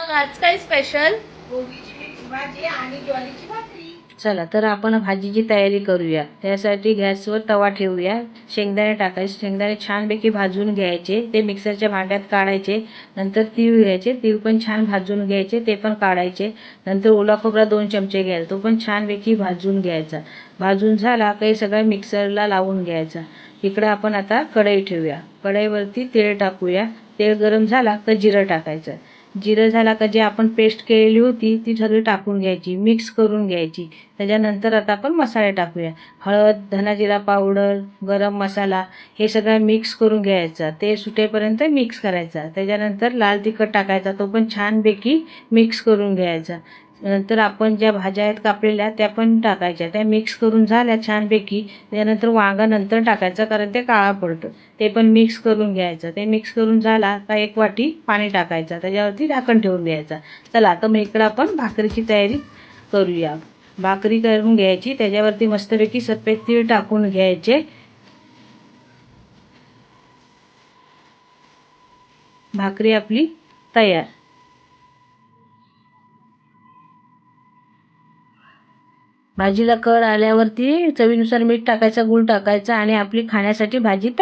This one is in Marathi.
मग आज काय स्पेशल? कोबीची भाजी आणि ज्वारीची भाकरी. चला तर आपण भाजीची तयारी करूया. त्यासाठी गॅसवर तवा ठेवूया. शेंगदाणे टाकायचे. शेंगदाणे छानपैकी भाजून घ्यायचे. ते मिक्सरच्या भांड्यात काढायचे. नंतर तीळ घ्यायचे. तीळ पण छान भाजून घ्यायचे. ते पण काढायचे. नंतर ओला खोबरा 2 चमचे घ्यायचा. तो पण छानपैकी भाजून घ्यायचा. भाजून झाला काही सगळं मिक्सरला लावून घ्यायचा. इकडं आपण आता कढई ठेवूया. कढईवरती तेल टाकूया. तेल गरम झाला तर जिरं टाकायचं. जिरं झाला का जी आपण पेस्ट केलेली होती ती सगळी टाकून घ्यायची. मिक्स करून घ्यायची. त्याच्यानंतर आता आपण मसाले टाकूया. हळद, धना-जिरा पावडर, गरम मसाला हे सगळं मिक्स करून घ्यायचं. ते सुटेपर्यंत मिक्स करायचा. त्याच्यानंतर लाल तिखट टाकायचा. तो पण छानपैकी मिक्स करून घ्यायचा. नंतर आपण ज्या भाज्या आहेत कापलेल्या त्या पण टाकायच्या. त्या मिक्स करून झाल्या छानपैकी. त्यानंतर वांगा नंतर टाकायचं कारण ते काळा पडतं. ते पण मिक्स करून घ्यायचं. ते मिक्स करून झाला का 1 वाटी पाणी टाकायचं. त्याच्यावरती झाकण ठेवून द्यायचं. चला आता मग इकडं आपण भाकरीची तयारी करूया. भाकरी करून घ्यायची. त्याच्यावरती मस्तपैकी सफेद तीळ टाकून घ्यायचे. भाकरी आपली तयार. भाजीला कळ आल्यावरती चवीनुसार मीठ टाकायचं, गूळ टाकायचा आणि आपली खाण्यासाठी भाजी तयार.